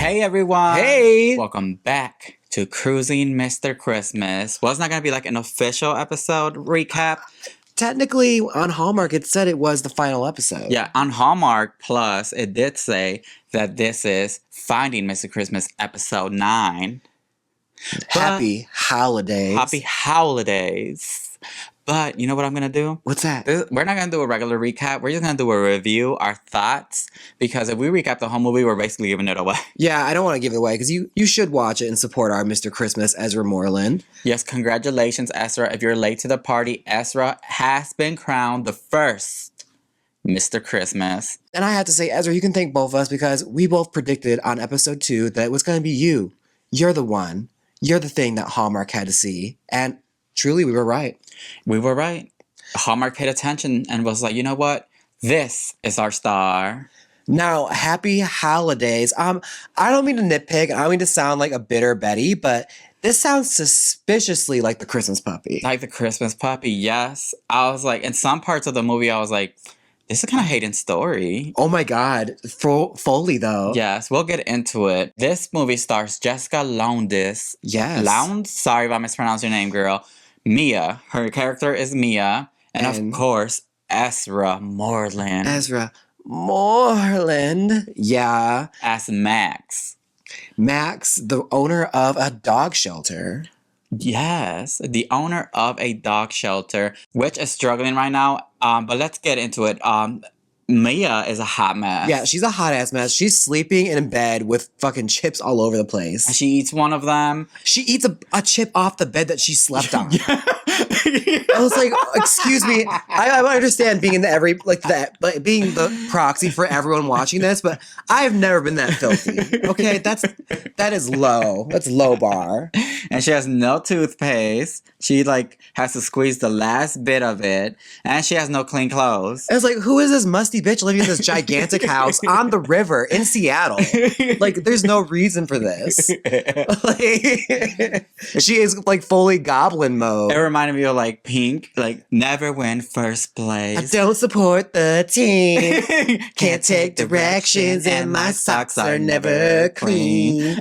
Hey everyone! Hey! Welcome back to Cruising Mr. Christmas. Well, it's not going to be like an official episode recap. Technically, on Hallmark, it said it was the final episode. Yeah, on Hallmark Plus, it did say that this is Finding Mr. Christmas episode 9. Happy Holidays. Happy Howlidays. But you know what I'm going to do? What's that? We're not going to do a regular recap. We're just going to do a review, our thoughts. Because if we recap the whole movie, we're basically giving it away. Yeah, I don't want to give it away because you should watch it and support our Mr. Christmas, Ezra Moreland. Yes, congratulations, Ezra. If you're late to the party, Ezra has been crowned the first Mr. Christmas. And I have to say, Ezra, you can thank both of us because we both predicted on episode 2 that it was going to be you. You're the one. You're the thing that Hallmark had to see. And truly, we were right. We were right. Hallmark paid attention and was like, you know what? This is our star. Now, happy holidays. I don't mean to nitpick. I don't mean to sound like a bitter Betty, but this sounds suspiciously like the Christmas puppy. Like the Christmas puppy, yes. I was like, in some parts of the movie, I was like, this is kind of Hayden's story. Oh my God. Foley, though. Yes, we'll get into it. This movie stars Jessica Lowndes. Yes. Lowndes? Sorry if I mispronounced your name, girl. Mia. Her character is Mia. And of course, Ezra Moreland. Ezra Moreland. Yeah. As Max. Max, the owner of a dog shelter. Yes, the owner of a dog shelter, which is struggling right now. But let's get into it. Mia is a hot mess. Yeah, she's a hot ass mess. She's sleeping in bed with fucking chips all over the place. She eats one of them. She eats a chip off the bed that she slept on. I was like, excuse me. I understand being in being the proxy for everyone watching this, but I've never been that filthy. Okay, that is low. That's low bar. And she has no toothpaste. She has to squeeze the last bit of it, and she has no clean clothes. I was like, who is this musty bitch living in this gigantic house on the river in Seattle? Like, there's no reason for this. She is fully goblin mode. It reminded me of Pink, never win first place. I don't support the team. Can't take directions, and my socks are never clean.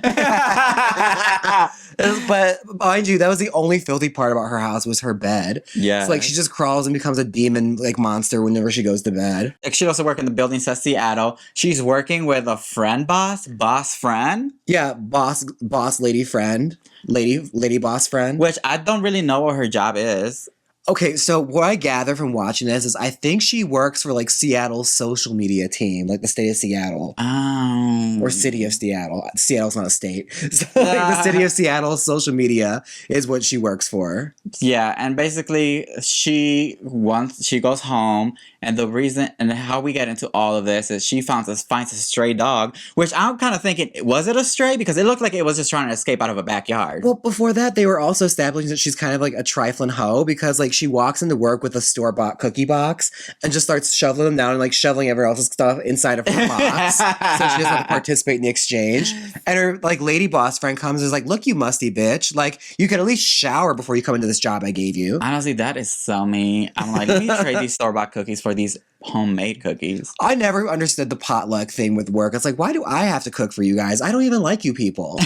But mind you, that was the only filthy part about her house was her bed. Yeah, it's she just crawls and becomes a demon monster whenever she goes to bed. She also works in the building says Seattle. She's working with a boss friend. Yeah, boss lady friend, lady boss friend. Which I don't really know what her job is. Okay, so what I gather from watching this is I think she works for Seattle's social media team, the state of Seattle. Oh. Or city of Seattle. Seattle's not a state. So the city of Seattle's social media is what she works for. Yeah, and basically she goes home, and the reason and how we get into all of this is she finds a stray dog, which I'm kind of thinking, was it a stray? Because it looked like it was just trying to escape out of a backyard. Well, before that, they were also establishing that she's kind of a trifling hoe because she walks into work with a store-bought cookie box and just starts shoveling them down and shoveling everyone else's stuff inside of her box so she doesn't have to participate in the exchange. And her lady boss friend comes and is like, look, you musty bitch. You could at least shower before you come into this job I gave you. Honestly, that is so mean. I'm like, let me trade these store-bought cookies for these homemade cookies. I never understood the potluck thing with work. It's why do I have to cook for you guys? I don't even like you people.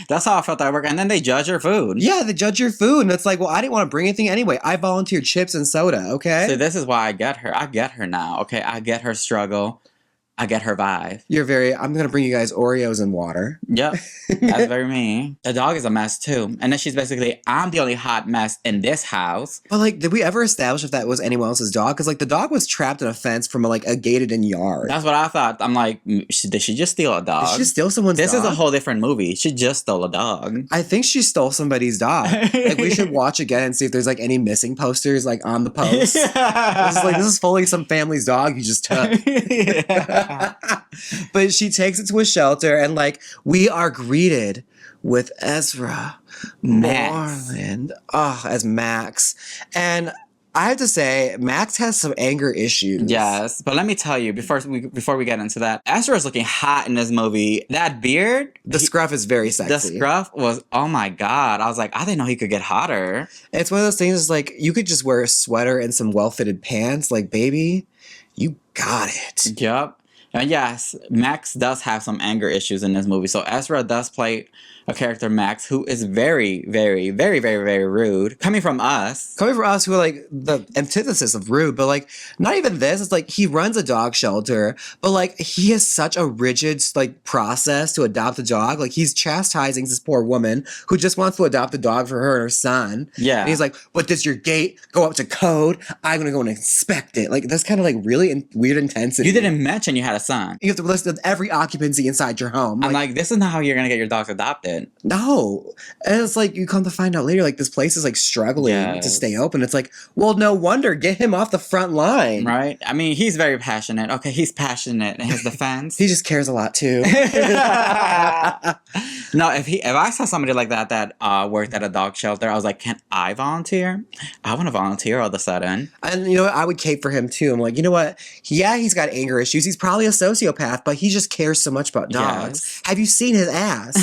That's how I felt at work. And then they judge your food. Yeah, they judge your food. And it's well, I didn't want to bring anything anyway. I volunteered chips and soda, okay? So this is why I get her. I get her now, okay? I get her struggle. I get her vibe. I'm going to bring you guys Oreos and water. Yep. That's very mean. The dog is a mess too. And then she's basically, I'm the only hot mess in this house. But did we ever establish if that was anyone else's dog? Because the dog was trapped in a fence from a gated-in yard. That's what I thought. I'm like, did she just steal a dog? Did she just steal someone's dog? This is a whole different movie. She just stole a dog. I think she stole somebody's dog. We should watch again and see if there's any missing posters on the post. This is fully some family's dog you just took. But she takes it to a shelter and we are greeted with Ezra Moreland as Max. And I have to say, Max has some anger issues. Yes, but let me tell you, before we get into that, Ezra is looking hot in this movie. That beard... The scruff is very sexy. The scruff was, oh my God. I was like, I didn't know he could get hotter. It's one of those things, you could just wear a sweater and some well-fitted pants. Baby, you got it. Yep. And yes, Max does have some anger issues in this movie. So Ezra does play a character, Max, who is very, very, very, very, very rude. Coming from us. Coming from us who are like the antithesis of rude, but like not even this. It's like he runs a dog shelter, but like he has such a rigid like process to adopt a dog. Like he's chastising this poor woman who just wants to adopt a dog for her and her son. Yeah. And he's like, "But does your gate go up to code? I'm gonna go and inspect it." Like that's kind of like really weird intensity. You didn't mention you had a son. You have to list every occupancy inside your home. I'm like, this is not how you're gonna get your dogs adopted. No. And it's like you come to find out later, like this place is like struggling to stay open. It's like, well, no wonder. Get him off the front line. Right? I mean, he's very passionate. Okay, he's passionate in his defense. He just cares a lot too. No, if I saw somebody like that worked at a dog shelter, I was like, can I volunteer? I want to volunteer all of a sudden. And you know what? I would cape for him too. I'm like, you know what? Yeah, he's got anger issues. He's probably a sociopath, but he just cares so much about dogs. Yes. Have you seen his ass?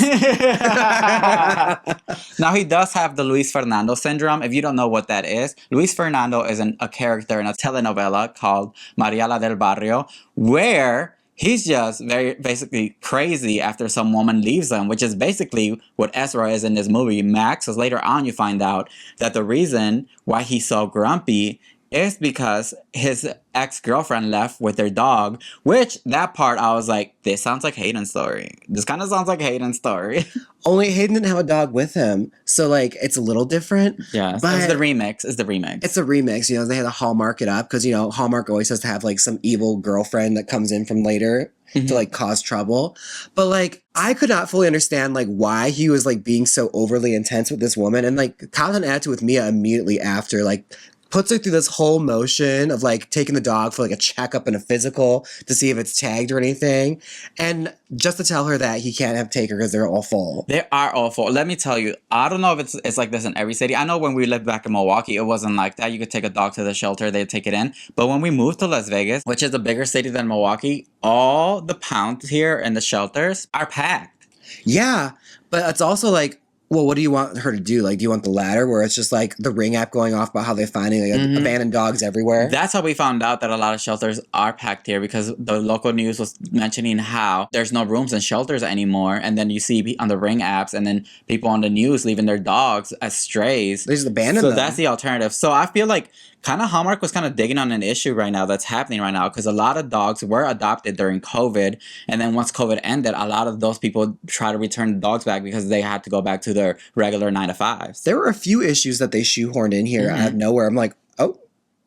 Now, he does have the Luis Fernando syndrome. If you don't know what that is, Luis Fernando is a character in a telenovela called Maria la del Barrio, where he's just very basically crazy after some woman leaves him, which is basically what Ezra is in this movie. Max, because later on you find out that the reason why he's so grumpy is because his ex-girlfriend left with their dog, which that part I was like, this sounds like Hayden's story. This kind of sounds like Hayden's story. Only Hayden didn't have a dog with him. So like it's a little different. Yeah, but it's the remix. It's the remix. It's a remix. You know, they had to Hallmark it up because, you know, Hallmark always has to have like some evil girlfriend that comes in from later to like cause trouble. But like I could not fully understand like why he was like being so overly intense with this woman. And like Kyle had an attitude with Mia immediately after, like puts her through this whole motion of like taking the dog for like a checkup and a physical to see if it's tagged or anything. And just to tell her that he can't take her because they're all full. They are awful. Let me tell you, I don't know if it's like this in every city. I know when we lived back in Milwaukee, it wasn't like that. You could take a dog to the shelter, they'd take it in. But when we moved to Las Vegas, which is a bigger city than Milwaukee, all the pounds here in the shelters are packed. Yeah, but it's also like, well, what do you want her to do? Like, do you want the latter where it's just like the ring app going off about how they're finding like abandoned dogs everywhere? That's how we found out that a lot of shelters are packed here, because the local news was mentioning how there's no rooms in shelters anymore. And then you see on the ring apps and then people on the news leaving their dogs as strays. They just abandoned So them. that's the alternative. So I feel like kind of Hallmark was kind of digging on an issue right now that's happening right now, because a lot of dogs were adopted during COVID. And then once COVID ended, a lot of those people try to return the dogs back because they had to go back to their regular 9-to-5s. There were a few issues that they shoehorned in here out of nowhere. I'm like, oh,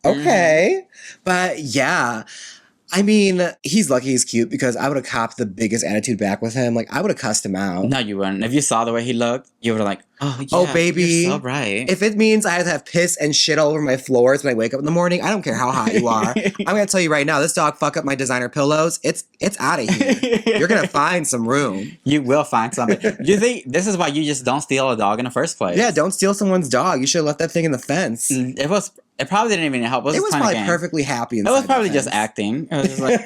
okay. But yeah. I mean, he's lucky he's cute because I would have copped the biggest attitude back with him. Like, I would have cussed him out. No, you wouldn't. If you saw the way he looked, you would have like, oh, yeah, oh, baby. You're so right. If it means I have to have piss and shit all over my floors when I wake up in the morning, I don't care how hot you are. I'm going to tell you right now, this dog fuck up my designer pillows. It's out of here. You're going to find some room. You will find something. You think this is why you just don't steal a dog in the first place? Yeah, don't steal someone's dog. You should have left that thing in the fence. It probably didn't even help. It was probably perfectly happy. It was probably just acting. It was just like,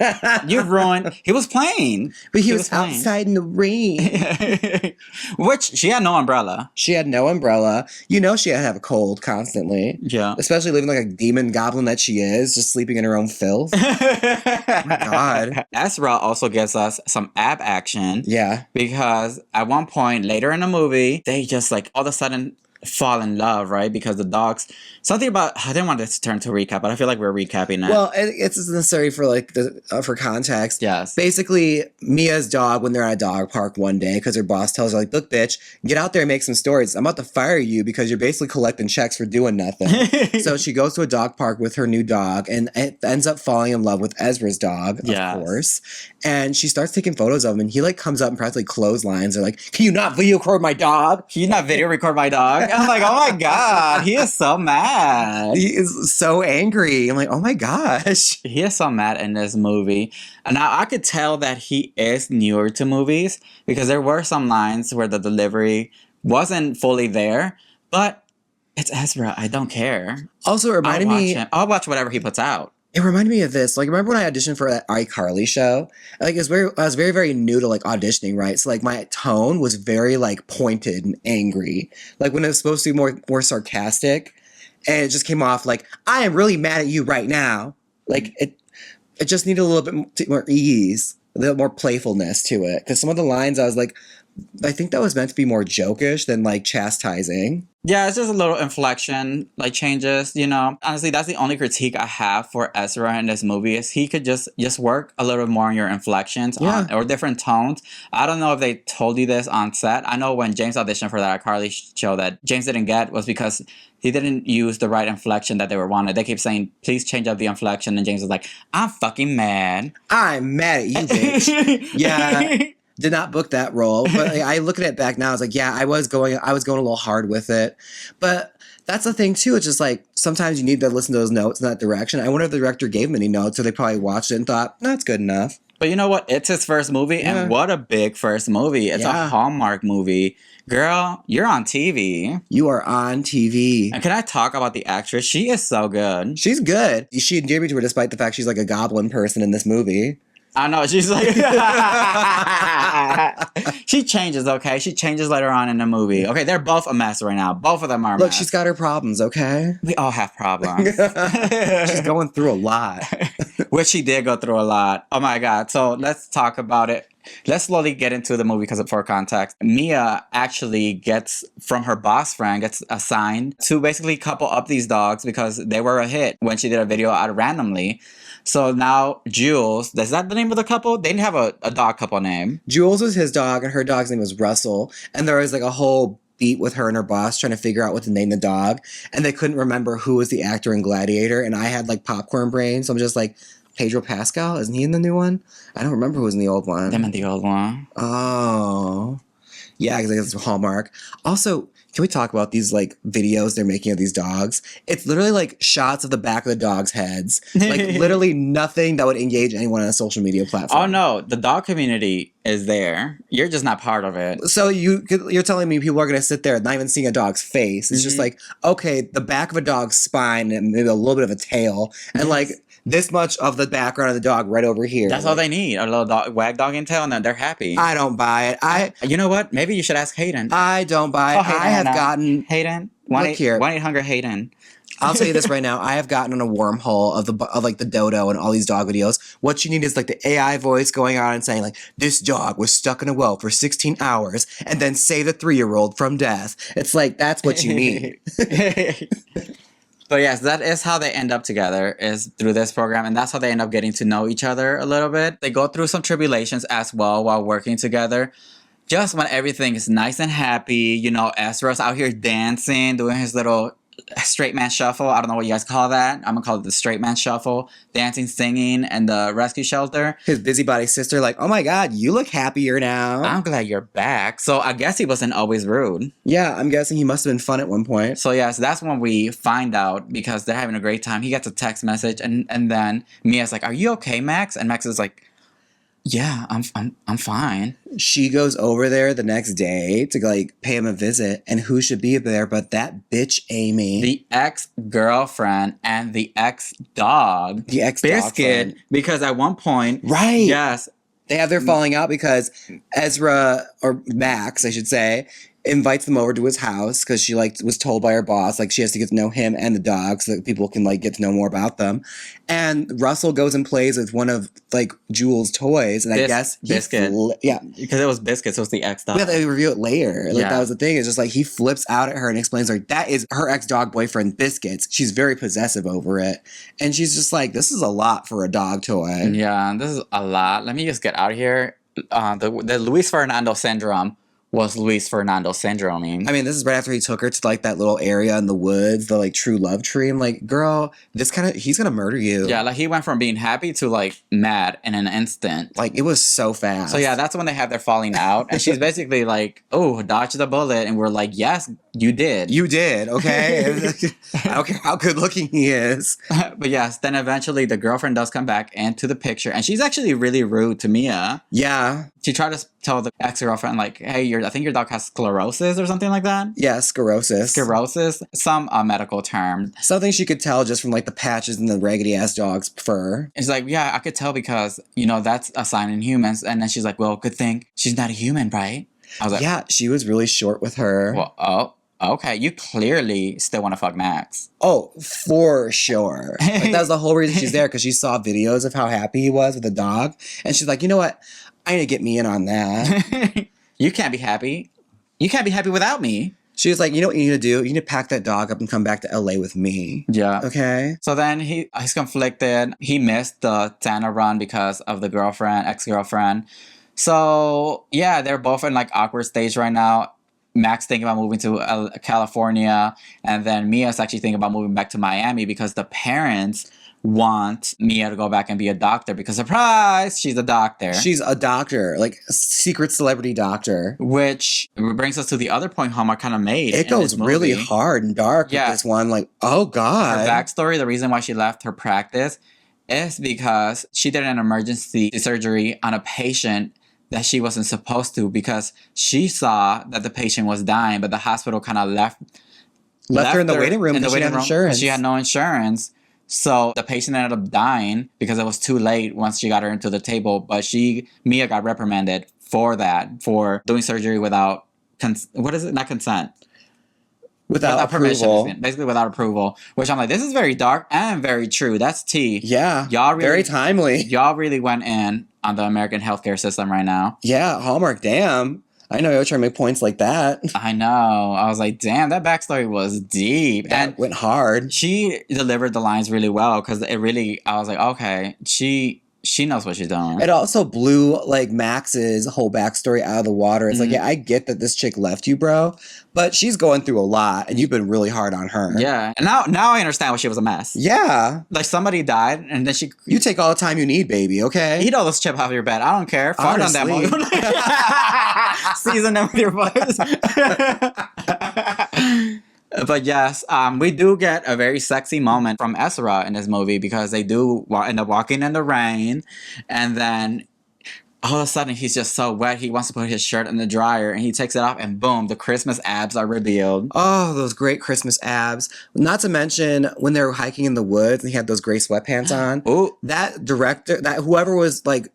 you ruined. He was playing. But he was outside in the rain. Which, she had no umbrella. She had no umbrella. You know she had to have a cold constantly. Yeah. Especially living like a demon goblin that she is, just sleeping in her own filth. Oh my God. Ezra also gives us some ab action. Yeah. Because at one point later in the movie, they just like all of a sudden fall in love, right? Because the dogs, something about, I didn't want this to turn to recap, but I feel like we're recapping now. Well, it's necessary for like for context. Yes. Basically, Mia's dog, when they're at a dog park one day, because her boss tells her like, look, bitch, get out there and make some stories. I'm about to fire you because you're basically collecting checks for doing nothing. So she goes to a dog park with her new dog and ends up falling in love with Ezra's dog, of course. And she starts taking photos of him, and he like comes up and practically clotheslines her like, can you not video record my dog? Can you not video record my dog? I'm like, oh my God, he is so mad. He is so angry. I'm like, oh my gosh. He is so mad in this movie. And now I could tell that he is newer to movies, because there were some lines where the delivery wasn't fully there, but it's Ezra. I don't care. Also, it reminded me. I'll watch whatever he puts out. It reminded me of this. Like, remember when I auditioned for that iCarly show? Like, I was very, very new to like auditioning, right? So like my tone was very like pointed and angry. Like when it was supposed to be more sarcastic, and it just came off like, I am really mad at you right now. Like It just needed a little bit more ease, a little more playfulness to it. Because some of the lines I was like, I think that was meant to be more jokish than like chastising. Yeah, it's just a little inflection, like changes, you know. Honestly, that's the only critique I have for Ezra in this movie is he could just work a little more on your inflections or different tones. I don't know if they told you this on set. I know when James auditioned for that Carly show that James didn't get was because he didn't use the right inflection that they were wanted. They keep saying, please change up the inflection. And James was like, I'm fucking mad. I'm mad at you, bitch. Yeah. Did not book that role, but like, I look at it back now. I was like, yeah, I was going a little hard with it, but that's the thing too. It's just like sometimes you need to listen to those notes in that direction. I wonder if the director gave him any notes, so they probably watched it and thought, no, it's good enough. But you know what? It's his first movie, and what a big first movie! It's a Hallmark movie. Girl, you're on TV. You are on TV. And can I talk about the actress? She is so good. She's good. She endeared me to her despite the fact she's like a goblin person in this movie. I know, she's like... she changes, okay? She changes later on in the movie. Okay, they're both a mess right now. Both of them are a Look, mess. she's got her problems, okay? We all have problems. She's going through a lot. Which she did go through a lot. Oh my God. So let's talk about it. Let's slowly get into the movie because for context. Mia actually gets, from her boss friend, gets assigned to basically couple up these dogs because they were a hit when she did a video out randomly. So now Jules, is that the name of the couple? They didn't have a dog couple name. Jules was his dog and her dog's name was Russell. And there was like a whole beat with her and her boss trying to figure out what to name the dog. And they couldn't remember who was the actor in Gladiator. And I had like popcorn brain. So I'm just like, Pedro Pascal? Isn't he in the new one? I don't remember who was in the old one. Them in the old one. Oh. Yeah, because it's Hallmark. Also, can we talk about these like videos they're making of these dogs? It's literally like shots of the back of the dogs' heads. Like literally nothing that would engage anyone on a social media platform. Oh no, the dog community is there. You're just not part of it. So you're telling me people are going to sit there and not even seeing a dog's face. It's just like, okay, the back of a dog's spine and maybe a little bit of a tail. And like this much of the background of the dog right over here. That's all they need. A little dog, wag dog and tail, and then they're happy. I don't buy it. You know what? Maybe you should ask Hayden. I don't buy it. I have gotten... Hayden? Look here. 1-800-HAYDEN. I'll tell you this right now. I have gotten on a wormhole of like the dodo and all these dog videos. What you need is like the AI voice going on and saying like, this dog was stuck in a well for 16 hours and then saved a 3-year-old from death. It's like, that's what you need. But yes, that is how they end up together, is through this program. And that's how they end up getting to know each other a little bit. They go through some tribulations as well while working together. Just when everything is nice and happy, you know, Ezra's out here dancing, doing his little straight man shuffle. I don't know what you guys call that. I'm gonna call it the straight man shuffle. Dancing, singing, and the rescue shelter. His busybody sister like, oh my God, you look happier now. I'm glad you're back. So I guess he wasn't always rude. Yeah, I'm guessing he must have been fun at one point. So yes, that's when we find out because they're having a great time. He gets a text message and then Mia's like, are you okay, Max? And Max is like, yeah, I'm fine. She goes over there the next day to like pay him a visit, and who should be there but that bitch Amy, the ex-girlfriend and the ex-dog, the Biscuit. Because at one point, right? Yes, they have their falling out because Ezra, or Max, I should say, invites them over to his house because she like was told by her boss like she has to get to know him and the dog so that people can like get to know more about them. And Russell goes and plays with one of like Jules' toys, and I guess Biscuit, yeah, because it was Biscuit, so it's the ex-dog. Yeah, they review it later. Like that was the thing. It's just like he flips out at her and explains like that is her ex-dog boyfriend Biscuits. She's very possessive over it, and she's just like, this is a lot for a dog toy. Yeah, this is a lot. Let me just get out of here. The Luis Fernando syndrome was Luis Fernando syndrome. I mean, this is right after he took her to like that little area in the woods, the like true love tree. I'm like, girl, he's gonna murder you. Yeah, like he went from being happy to like mad in an instant. Like it was so fast. So yeah, that's when they have their falling out. And she's basically like, oh, dodge the bullet. And we're like, yes, you did. You did, okay? I don't care how good looking he is. But yes, then eventually the girlfriend does come back into the picture. And she's actually really rude to Mia. Yeah. She tried to tell the ex-girlfriend like, hey, I think your dog has sclerosis or something like that. Yeah, sclerosis. Sclerosis, some medical term. Something she could tell just from like the patches in the raggedy ass dog's fur. It's like, yeah, I could tell because, you know, that's a sign in humans. And then she's like, well, good thing she's not a human, right? I was like, yeah, she was really short with her. Well, Okay, you clearly still want to fuck Max. Oh, for sure. Like, that was the whole reason she's there, because she saw videos of how happy he was with the dog. And she's like, you know what? I need to get me in on that. You can't be happy. You can't be happy without me. She was like, you know what you need to do? You need to pack that dog up and come back to LA with me. Yeah. Okay? So then he's conflicted. He missed the Santa run because of the ex-girlfriend. So yeah, they're both in like awkward stage right now. Max thinking about moving to California, and then Mia's actually thinking about moving back to Miami because the parents want Mia to go back and be a doctor because, surprise, she's a doctor. She's a doctor, like a secret celebrity doctor. Which brings us to the other point Hallmark kind of made. It goes really hard and dark with this one. Like, oh God. Her backstory, the reason why she left her practice is because she did an emergency surgery on a patient that she wasn't supposed to, because she saw that the patient was dying, but the hospital kind of left her in the waiting room because she had insurance. She had no insurance. So the patient ended up dying because it was too late once she got her into the table. But Mia got reprimanded for that, for doing surgery without, what is it? Not consent. Without permission, basically without approval. Which I'm like, this is very dark and very true. That's tea. Yeah, y'all really, very timely. Y'all really went in on the American healthcare system right now. Yeah, Hallmark, damn. I know you're trying to make points like that. I know. I was like, damn, that backstory was deep. That went hard. She delivered the lines really well, because I was like, okay, she knows what she's doing. It also blew like Max's whole backstory out of the water. It's like, yeah, I get that this chick left you, bro, but she's going through a lot, and you've been really hard on her. Yeah, and now I understand why she was a mess. Yeah, like somebody died, and then you take all the time you need, baby. Okay, eat all this chip off your bed. I don't care. Fart on that moment. Season them with your voice. But yes, we do get a very sexy moment from Ezra in this movie, because they do end up walking in the rain, and then all of a sudden he's just so wet he wants to put his shirt in the dryer, and he takes it off, and boom, the Christmas abs are revealed. Oh, those great Christmas abs. Not to mention when they were hiking in the woods and he had those gray sweatpants on. Ooh. That director, whoever was like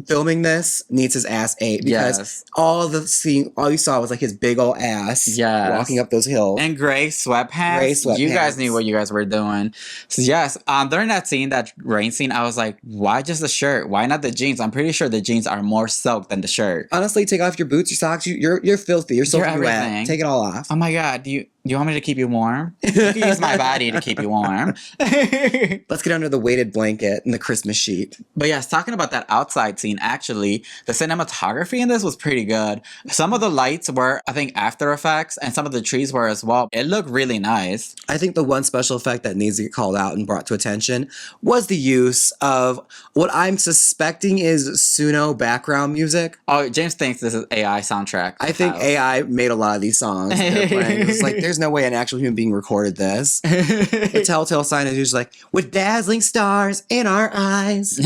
filming this needs his ass ate, because all you saw was like his big old ass walking up those hills. And gray sweatpants. You guys knew what you guys were doing. So yes, during that rain scene, I was like, why just the shirt? Why not the jeans? I'm pretty sure the jeans are more soaked than the shirt. Honestly, take off your boots, your socks. You're filthy. You're soaking wet. Take it all off. Oh my God, do you want me to keep you warm? You can use my body to keep you warm. Let's get under the weighted blanket and the Christmas sheet. But yes, talking about that outside scene, actually, the cinematography in this was pretty good. Some of the lights were, I think, After Effects, and some of the trees were as well. It looked really nice. I think the one special effect that needs to get called out and brought to attention was the use of what I'm suspecting is Suno background music. Oh, James thinks this is AI soundtrack. I think AI made a lot of these songs they're playing. It's like, there's no way an actual human being recorded this. The telltale sign is usually like, with dazzling stars in our eyes.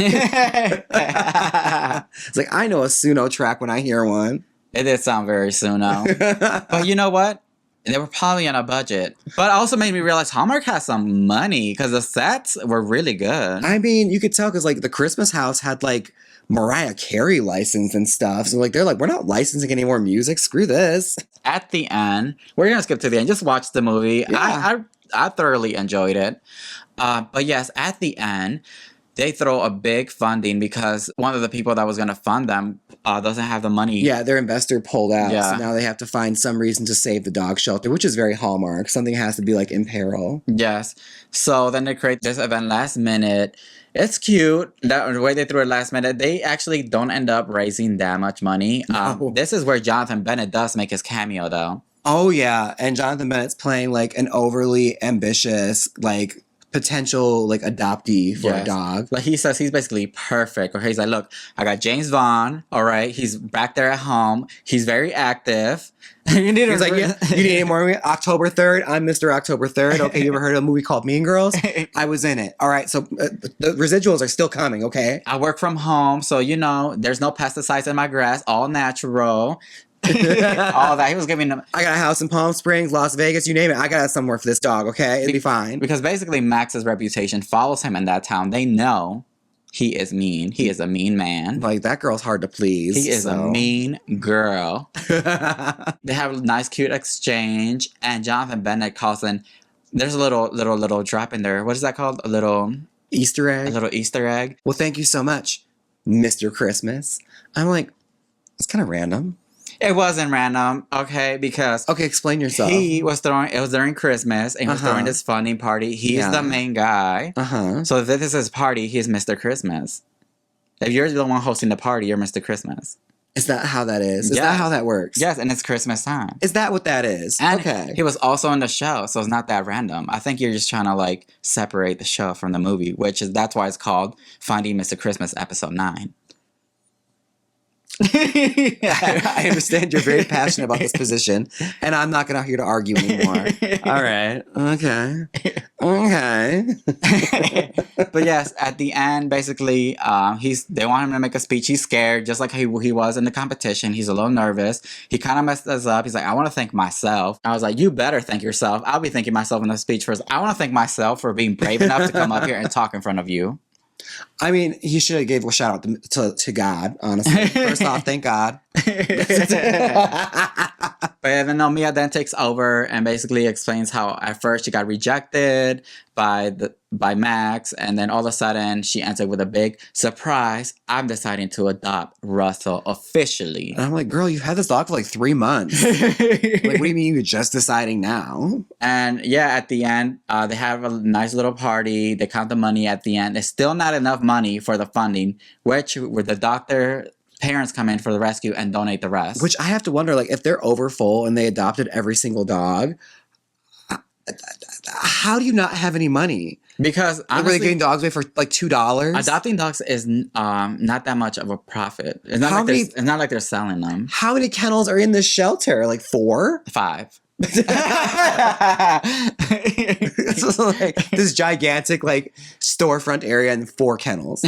It's like, I know a Suno track when I hear one. It did sound very Suno. But you know what? They were probably on a budget. But it also made me realize Hallmark has some money, because the sets were really good. I mean, you could tell, because like the Christmas house had like Mariah Carey license and stuff. So like they're like, we're not licensing any more music. Screw this. At the end, we're gonna skip to the end. Just watch the movie. Yeah. I thoroughly enjoyed it. But yes, at the end, they throw a big funding because one of the people that was gonna fund them doesn't have the money. Yeah, their investor pulled out. Yeah. So now they have to find some reason to save the dog shelter, which is very Hallmark. Something has to be like in peril. Yes. So then they create this event last minute. It's cute. The way they threw it last minute, they actually don't end up raising that much money. No. This is where Jonathan Bennett does make his cameo, though. Oh, yeah. And Jonathan Bennett's playing like an overly ambitious, like potential like adoptee for a dog. Like he says he's basically perfect. Okay, he's like, look, I got James Vaughn. All right, he's back there at home. He's very active. You need any more? October 3rd. I'm Mr. October 3rd. Okay, you ever heard of a movie called Mean Girls? I was in it. All right, so the residuals are still coming. Okay, I work from home, so there's no pesticides in my grass. All natural. All that he was giving them. I got a house in Palm Springs, Las Vegas, you name it. I got somewhere for this dog. Okay, it'll be fine. Because basically Max's reputation follows him in that town. They know. he is mean. He is a mean man. Like, that girl's hard to please. He is a so. mean girl. They have a nice, cute exchange, and Jonathan Bennett calls in. There's a little drop in there. What is that called? A little Easter egg. A little Easter egg. Well, thank you so much, Mr. Christmas. I'm like, it's kind of random. It wasn't random, okay? Because Okay, explain yourself. he was throwing. It was during Christmas, and he was throwing this funding party. He's the main guy. So if this is his party, he's Mr. Christmas. If you're the one hosting the party, you're Mr. Christmas. Is that how that is? Is that how that works? Yes, and it's Christmas time. Is that what that is? And okay. he was also in the show, so it's not that random. I think you're just trying to like separate the show from the movie, that's why it's called Finding Mr. Christmas Episode 9. I understand you're very passionate about this position, and I'm not going to here to argue anymore. All right. Okay. But yes, at the end, basically, they want him to make a speech. He's scared, just like he was in the competition. He's a little nervous. He kind of messed us up. He's like, I want to thank myself. I was like, you better thank yourself. I'll be thanking myself in the speech first. I want to thank myself for being brave enough to come up here and talk in front of you. I mean, he should have gave a shout out to God, honestly. First off, thank God. But then Mia then takes over and basically explains how at first she got rejected by Max, and then all of a sudden she ends up with a big surprise. I'm deciding to adopt Russell officially. And I'm like, girl, you've had this dog for like 3 months. Like, what do you mean you're just deciding now? And yeah, at the end, they have a nice little party. They count the money at the end. It's still not enough money for the funding, where the doctor parents come in for the rescue and donate the rest. Which I have to wonder, like, if they're over full and they adopted every single dog, how do you not have any money? Because honestly, were they getting dogs away for like $2? Adopting dogs is not that much of a profit. It's not, it's not like they're selling them. How many kennels are in this shelter? Like 4? 5. It's like this gigantic like storefront area and 4 kennels.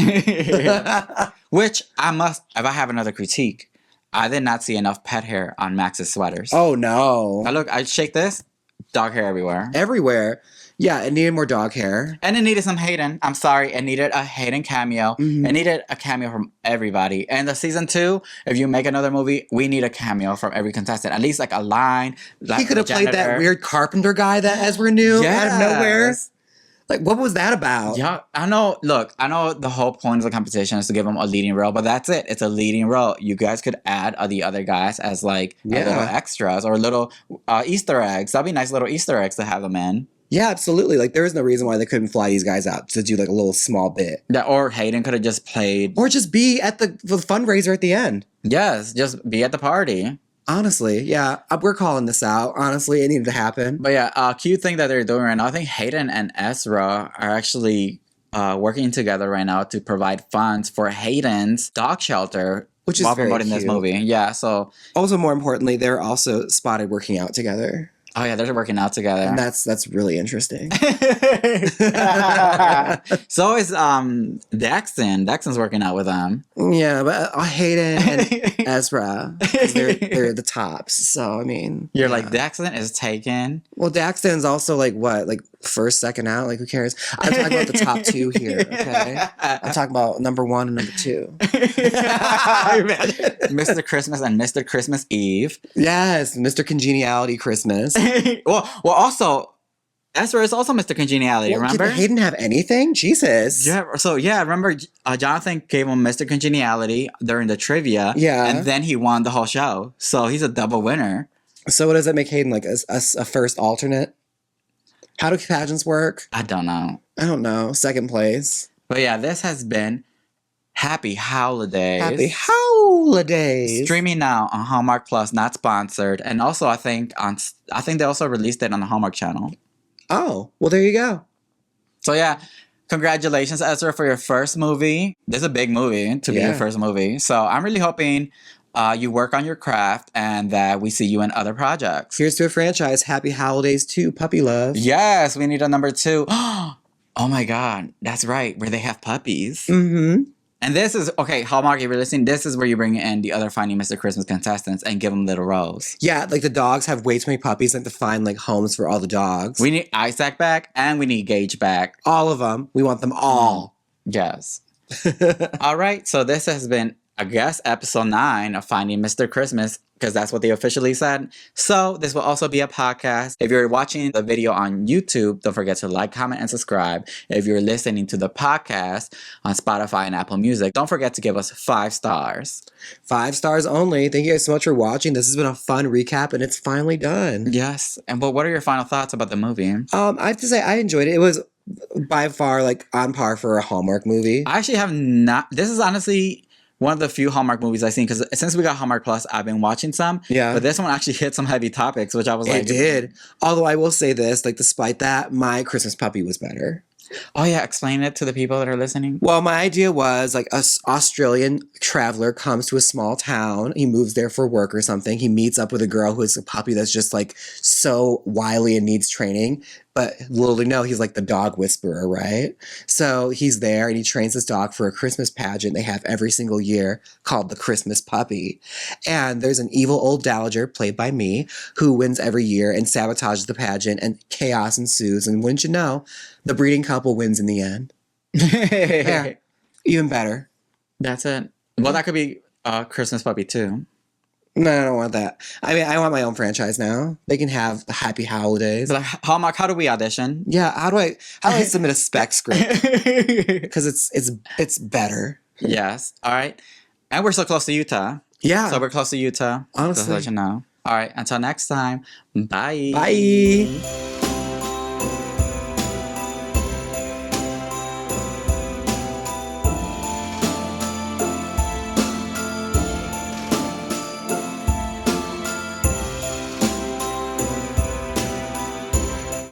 Which if I have another critique, I did not see enough pet hair on Max's sweaters. Oh no. Now look, I shake this, dog hair everywhere. Everywhere. Yeah, it needed more dog hair. And it needed some Hayden. I'm sorry, it needed a Hayden cameo. Mm-hmm. It needed a cameo from everybody. And the season 2, if you make another movie, we need a cameo from every contestant. At least like a line. Like he could have played that weird carpenter guy that Ezra knew out of nowhere. Like, what was that about? Yeah, I know. Look, I know the whole point of the competition is to give him a leading role, but that's it. It's a leading role. You guys could add the other guys as like little extras or little Easter eggs. That'd be nice little Easter eggs to have them in. Yeah, absolutely. Like, there is no reason why they couldn't fly these guys out to do like a little small bit. Yeah, or Hayden could have just played, or just be at the fundraiser at the end. Yes, just be at the party. Honestly, yeah, we're calling this out. Honestly, it needed to happen. But yeah, a cute thing that they're doing right now, I think Hayden and Ezra are actually working together right now to provide funds for Hayden's dog shelter, which is while very promoting this movie. Yeah, so also more importantly, they're also spotted working out together. Oh yeah, they're working out together. And that's really interesting. So is Daxton. Daxton's working out with them. Yeah, but Hayden and Ezra, they're the tops. So I mean, you're like Daxton is taken. Well, Daxton's also like what, like first, second out. Like who cares? I'm talking about the top 2 here. Okay, I'm talking about number 1 and number 2. Mr. Christmas and Mr. Christmas Eve. Yes, Mr. Congeniality Christmas. well, also, Ezra is also Mr. Congeniality, remember? Did Hayden have anything? Jesus. Yeah, so remember Jonathan gave him Mr. Congeniality during the trivia. Yeah. And then he won the whole show. So he's a double winner. So what does that make Hayden, like a first alternate? How do pageants work? I don't know. Second place. But yeah, this has been Happy Howlidays. Happy Howlidays. Streaming now on Hallmark Plus, not sponsored. And also I think they also released it on the Hallmark channel. Oh, well there you go. So yeah, congratulations Ezra for your first movie. This is a big movie to be your first movie. So I'm really hoping you work on your craft and that we see you in other projects. Here's to a franchise. Happy Howlidays 2, Puppy Love. Yes, we need a number 2. Oh my God, that's right, where they have puppies. Mm-hmm. And this is, okay, Hallmark, if you're listening, this is where you bring in the other Finding Mr. Christmas contestants and give them little roles. Yeah, like the dogs have way too many puppies and to find like homes for all the dogs. We need Isaac back and we need Gage back. All of them. We want them all. Yes. All right, so this has been, I guess, episode 9 of Finding Mr. Christmas, because that's what they officially said. So this will also be a podcast. If you're watching the video on YouTube, don't forget to like, comment, and subscribe. If you're listening to the podcast on Spotify and Apple Music, don't forget to give us 5 stars. 5 stars only. Thank you guys so much for watching. This has been a fun recap, and it's finally done. Yes, and what are your final thoughts about the movie? I have to say I enjoyed it. It was by far like on par for a Hallmark movie. I actually have not. This is honestly one of the few Hallmark movies I've seen, because since we got Hallmark Plus, I've been watching some. Yeah. But this one actually hit some heavy topics, which I was like, It did. Although I will say this, like despite that, My Christmas Puppy was better. oh yeah, explain it to the people that are listening. Well, my idea was like a Australian traveler comes to a small town. He moves there for work or something. He meets up with a girl who is a puppy that's just like so wily and needs training. But little to know, he's like the dog whisperer, right? So he's there and he trains his dog for a Christmas pageant they have every single year called the Christmas Puppy. And there's an evil old dowager, played by me, who wins every year and sabotages the pageant, and chaos ensues. And wouldn't you know, the breeding couple wins in the end. Yeah, even better. That's it. Well, that could be Christmas Puppy too. No, I don't want that. I mean, I want my own franchise now. They can have the Happy Holidays. But Hallmark, how do we audition? Yeah, how do I submit a spec script? Because it's better. Yes. All right. And we're so close to Utah. Yeah. So we're close to Utah. Honestly. Just to let you know. All right. Until next time. Bye. Bye.